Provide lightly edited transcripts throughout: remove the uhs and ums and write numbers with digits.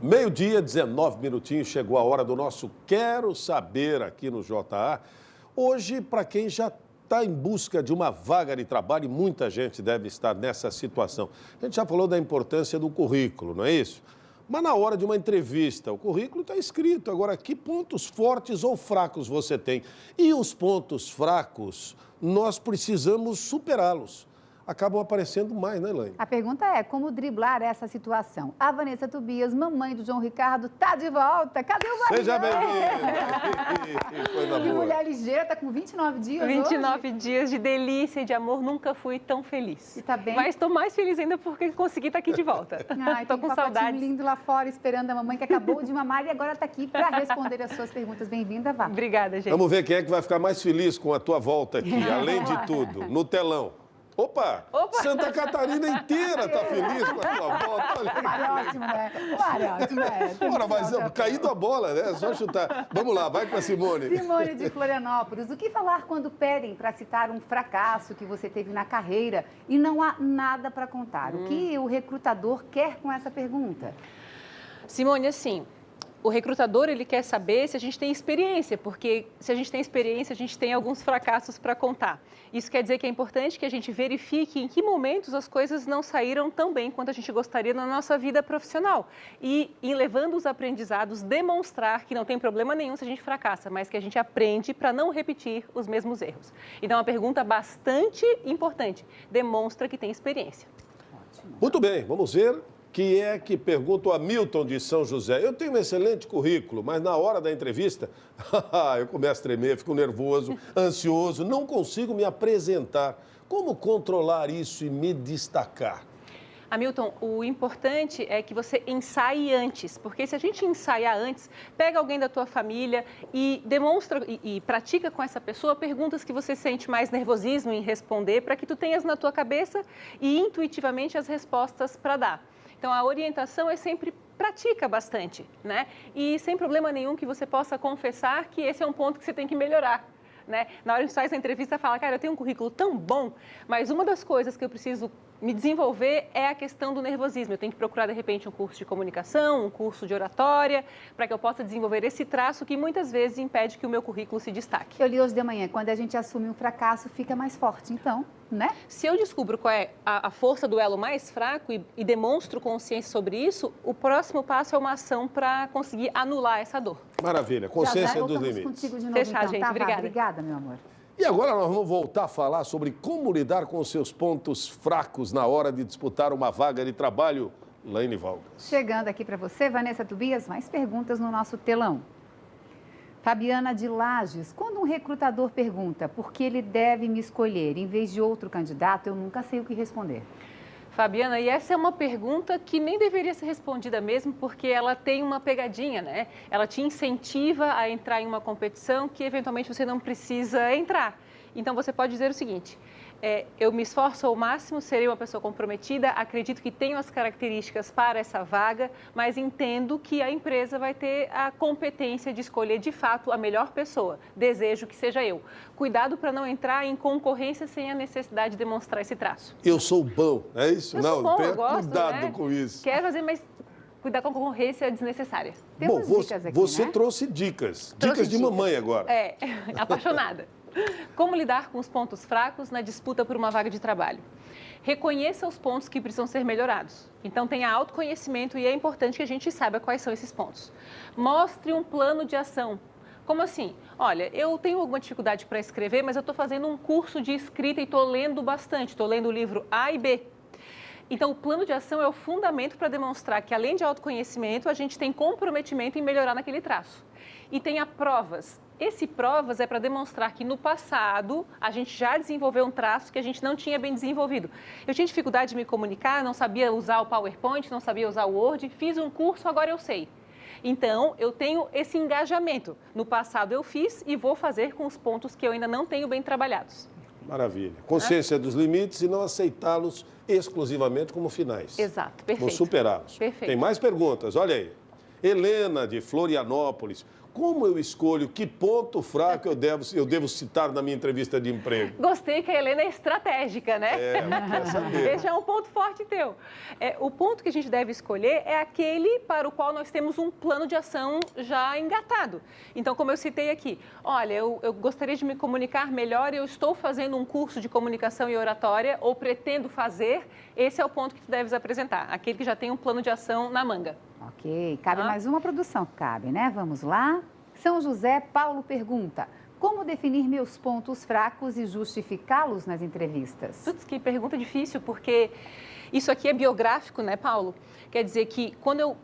Meio-dia, 19 minutinhos, chegou a hora do nosso Quero Saber aqui no JA. Hoje, para quem já está em busca de uma vaga de trabalho, e muita gente deve estar nessa situação. A gente já falou da importância do currículo, não é isso? Mas na hora de uma entrevista, o currículo está escrito. Agora, que pontos fortes ou fracos você tem? E os pontos fracos, nós precisamos superá-los. Acabam aparecendo mais, né, Elaine? A pergunta é, como driblar essa situação? A Vanessa Tobias, mamãe do João Ricardo, tá de volta. Cadê o marido? Seja bem-vinda! Coisa Que boa. mulher ligeira, tá com 29 dias 29 hoje. dias de delícia e de amor, nunca fui tão feliz. E tá bem? Mas estou mais feliz ainda porque consegui estar aqui de volta. Ai, Tô tem com um pacotinho saudades. lindo lá fora, esperando a mamãe que acabou de mamar e agora tá aqui para responder as suas perguntas. Bem-vinda, Vá. Obrigada, gente. Vamos ver quem é que vai ficar mais feliz com a tua volta aqui, além de tudo, no telão. Opa! Santa Catarina inteira está feliz com a tua volta. Olha Mário ótimo, né? Mário ótimo, né? Tem Ora, que mas ser caindo a bola, né? É só chutar. Vamos lá, vai com a Simone. Simone de Florianópolis, o que falar quando pedem para citar um fracasso que você teve na carreira e não há nada para contar? O que o recrutador quer com essa pergunta? Simone, assim, o recrutador, ele quer saber se a gente tem experiência, porque se a gente tem experiência, a gente tem alguns fracassos para contar. Isso quer dizer que é importante que a gente verifique em que momentos as coisas não saíram tão bem quanto a gente gostaria na nossa vida profissional. E, em levando os aprendizados, demonstrar que não tem problema nenhum se a gente fracassa, mas que a gente aprende para não repetir os mesmos erros. Então, é uma pergunta bastante importante. Demonstra que tem experiência. Muito bem, vamos ver. Que é que pergunta o Hamilton de São José. Eu tenho um excelente currículo, mas na hora da entrevista, eu começo a tremer, fico nervoso, ansioso, não consigo me apresentar. Como controlar isso e me destacar? Hamilton, o importante é que você ensaie antes, porque se a gente ensaiar antes, pega alguém da tua família e demonstra e pratica com essa pessoa perguntas que você sente mais nervosismo em responder, para que tu tenhas na tua cabeça e intuitivamente as respostas para dar. Então, a orientação é sempre pratica bastante, né? E sem problema nenhum que você possa confessar que esse é um ponto que você tem que melhorar, né? Na hora que você faz a entrevista, fala, cara, eu tenho um currículo tão bom, mas uma das coisas que eu preciso me desenvolver é a questão do nervosismo. Eu tenho que procurar, de repente, um curso de comunicação, um curso de oratória, para que eu possa desenvolver esse traço que muitas vezes impede que o meu currículo se destaque. Eu li hoje de manhã, quando a gente assume um fracasso, fica mais forte, então, né? Se eu descubro qual é a força do elo mais fraco e demonstro consciência sobre isso, o próximo passo é uma ação para conseguir anular essa dor. Maravilha, consciência dos limites. Contigo de novo, Fechar, então, gente. tá? Obrigada. Obrigada, meu amor. E agora nós vamos voltar a falar sobre como lidar com os seus pontos fracos na hora de disputar uma vaga de trabalho. Elaine Vargas. Chegando aqui para você, Vanessa Tobias, mais perguntas no nosso telão. Fabiana de Lages, quando um recrutador pergunta por que ele deve me escolher em vez de outro candidato, eu nunca sei o que responder. Fabiana, e essa é uma pergunta que nem deveria ser respondida mesmo, porque ela tem uma pegadinha, né? Ela te incentiva a entrar em uma competição que eventualmente você não precisa entrar. Então você pode dizer o seguinte, eu me esforço ao máximo, serei uma pessoa comprometida, acredito que tenho as características para essa vaga, mas entendo que a empresa vai ter a competência de escolher de fato a melhor pessoa. Desejo que seja eu. Cuidado para não entrar em concorrência sem a necessidade de demonstrar esse traço. Eu sou bom, é isso? Eu sou bom, tenha eu gosto, cuidado né? com isso. Quero fazer, mas cuidar com a concorrência desnecessária. Bom, Temos dicas aqui, você né? trouxe dicas. Trouxe Dicas de mamãe agora. Apaixonada. Como lidar com os pontos fracos na disputa por uma vaga de trabalho? Reconheça os pontos que precisam ser melhorados. Então, tenha autoconhecimento e é importante que a gente saiba quais são esses pontos. Mostre um plano de ação. Como assim? Olha, eu tenho alguma dificuldade para escrever, mas eu estou fazendo um curso de escrita e estou lendo bastante. Estou lendo o livro A e B. Então, o plano de ação é o fundamento para demonstrar que, além de autoconhecimento, a gente tem comprometimento em melhorar naquele traço. E tenha provas. Esse provas é para demonstrar que no passado a gente já desenvolveu um traço que a gente não tinha bem desenvolvido. Eu tinha dificuldade de me comunicar, não sabia usar o PowerPoint, não sabia usar o Word, fiz um curso, agora eu sei. Então, eu tenho esse engajamento. No passado eu fiz e vou fazer com os pontos que eu ainda não tenho bem trabalhados. Maravilha. Consciência dos limites e não aceitá-los exclusivamente como finais. Exato, perfeito. Vou superá-los. Perfeito. Tem mais perguntas, olha aí. Helena, de Florianópolis. Como eu escolho que ponto fraco eu devo citar na minha entrevista de emprego? Gostei que a Helena é estratégica, né? Quer saber. Esse é um ponto forte teu. O ponto que a gente deve escolher é aquele para o qual nós temos um plano de ação já engatado. Então, como eu citei aqui, olha, eu gostaria de me comunicar melhor e eu estou fazendo um curso de comunicação e oratória ou pretendo fazer, esse é o ponto que tu deves apresentar, aquele que já tem um plano de ação na manga. Ok, cabe mais uma produção, cabe, né? Vamos lá. São José Paulo pergunta: como definir meus pontos fracos e justificá-los nas entrevistas? Putz, que pergunta difícil, porque isso aqui é biográfico, né, Paulo? Quer dizer que quando eu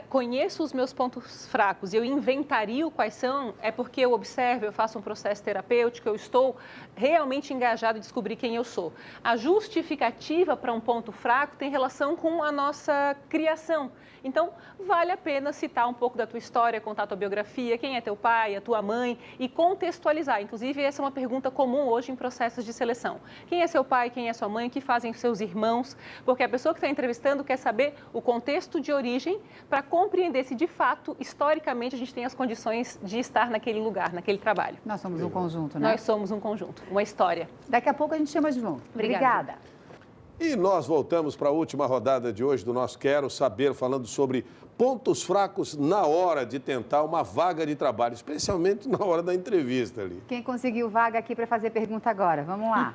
conheço os meus pontos fracos e eu inventario quais são, é porque eu observo, eu faço um processo terapêutico, eu estou realmente engajado em descobrir quem eu sou. A justificativa para um ponto fraco tem relação com a nossa criação. Então, vale a pena citar um pouco da tua história, contar a tua biografia, quem é teu pai, a tua mãe e contextualizar. Inclusive, essa é uma pergunta comum hoje em processos de seleção. Quem é seu pai, quem é sua mãe, o que fazem seus irmãos? Porque a pessoa que está entrevistando quer saber o contexto de origem para compreender se, de fato, historicamente, a gente tem as condições de estar naquele lugar, naquele trabalho. Nós somos um conjunto, né? Nós somos um conjunto, uma história. Daqui a pouco a gente chama de novo. Obrigada. E nós voltamos para a última rodada de hoje do nosso Quero Saber, falando sobre pontos fracos na hora de tentar uma vaga de trabalho, especialmente na hora da entrevista ali. Quem conseguiu vaga aqui para fazer pergunta agora? Vamos lá.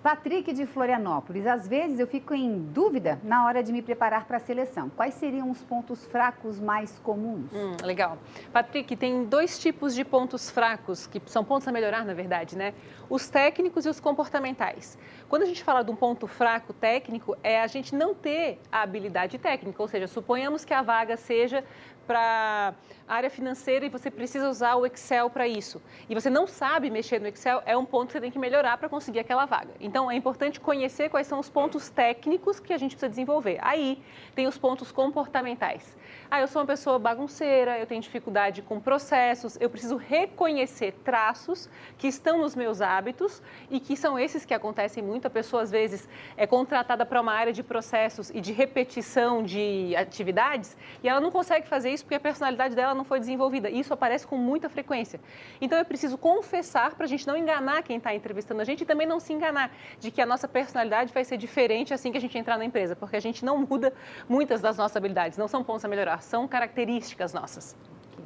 Patrick de Florianópolis: às vezes eu fico em dúvida na hora de me preparar para a seleção. Quais seriam os pontos fracos mais comuns? Legal. Patrick, tem dois tipos de pontos fracos, que são pontos a melhorar, na verdade, né? Os técnicos e os comportamentais. Quando a gente fala de um ponto fraco técnico, é a gente não ter a habilidade técnica, ou seja, suponhamos que a vaga seja para a área financeira e você precisa usar o Excel para isso. E você não sabe mexer no Excel, é um ponto que você tem que melhorar para conseguir aquela vaga. Então, é importante conhecer quais são os pontos técnicos que a gente precisa desenvolver. Aí, tem os pontos comportamentais. Eu sou uma pessoa bagunceira, eu tenho dificuldade com processos, eu preciso reconhecer traços que estão nos meus hábitos e que são esses que acontecem muito. A pessoa, às vezes, é contratada para uma área de processos e de repetição de atividades e ela não consegue fazer isso porque a personalidade dela não foi desenvolvida. Isso aparece com muita frequência. Então, eu preciso confessar para a gente não enganar quem está entrevistando a gente e também não se enganar de que a nossa personalidade vai ser diferente assim que a gente entrar na empresa, porque a gente não muda muitas das nossas habilidades, não são pontos a melhorar, são características nossas.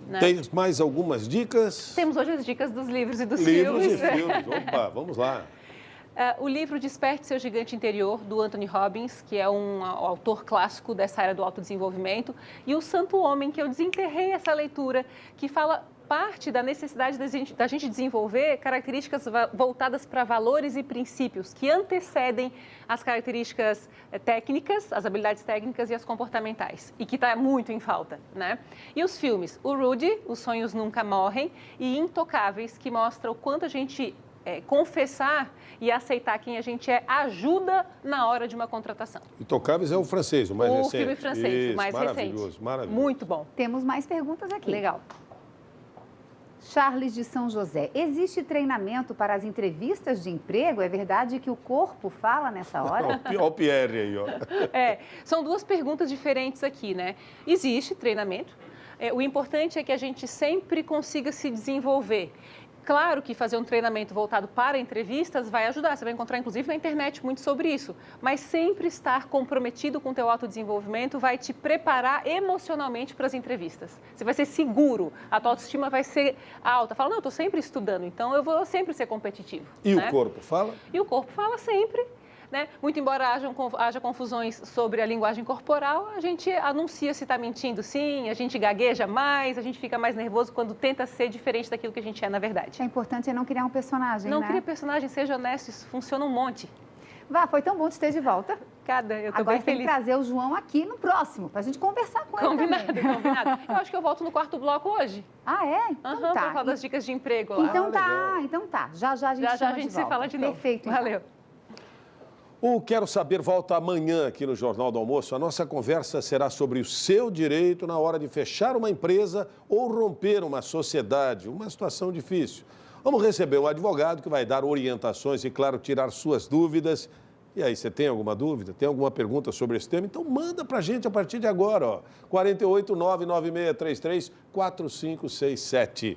Né? Tem mais algumas dicas? Temos hoje as dicas dos livros e dos Livros filmes. e filmes. Opa, vamos lá. O livro Desperte Seu Gigante Interior, do Anthony Robbins, que é um autor clássico dessa área do autodesenvolvimento, e O Santo Homem, que eu desenterrei essa leitura, que fala parte da necessidade da gente desenvolver características voltadas para valores e princípios que antecedem as características técnicas, as habilidades técnicas e as comportamentais, e que está muito em falta, né? E os filmes, o Rudy, Os Sonhos Nunca Morrem, e Intocáveis, que mostra o quanto a gente confessar e aceitar quem a gente é ajuda na hora de uma contratação. Intocáveis é o francês, o mais recente. O filme francês, o mais recente. Maravilhoso, maravilhoso. Muito bom. Temos mais perguntas aqui. Legal. Charles de São José: existe treinamento para as entrevistas de emprego? É verdade que o corpo fala nessa hora? Olha o Pierre aí, ó. São duas perguntas diferentes aqui, né? Existe treinamento. O importante é que a gente sempre consiga se desenvolver. Claro que fazer um treinamento voltado para entrevistas vai ajudar. Você vai encontrar, inclusive, na internet muito sobre isso. Mas sempre estar comprometido com o teu autodesenvolvimento vai te preparar emocionalmente para as entrevistas. Você vai ser seguro, a tua autoestima vai ser alta. Fala, não, eu estou sempre estudando, então eu vou sempre ser competitivo. E né? o corpo fala? E o corpo fala sempre. Né? Muito embora haja confusões sobre a linguagem corporal, a gente anuncia se está mentindo sim, a gente gagueja mais, a gente fica mais nervoso quando tenta ser diferente daquilo que a gente é na verdade. É importante não criar um personagem, Não né? cria personagem, seja honesto, isso funciona um monte. Vá, foi tão bom te ter de volta. Eu tô Agora bem tem que feliz. trazer o João aqui no próximo, para a gente conversar com ele também. Combinado. Eu acho que eu volto no quarto bloco hoje. Ah, é? Então tá. Para falar das dicas de emprego lá. Então tá. Já a gente chama a gente de se volta. fala de novo. Perfeito. Valeu. O Quero Saber volta amanhã aqui no Jornal do Almoço. A nossa conversa será sobre o seu direito na hora de fechar uma empresa ou romper uma sociedade, uma situação difícil. Vamos receber um advogado que vai dar orientações e, claro, tirar suas dúvidas E aí, você tem alguma dúvida? Tem alguma pergunta sobre esse tema? Então manda para a gente a partir de agora, ó. 48996334567.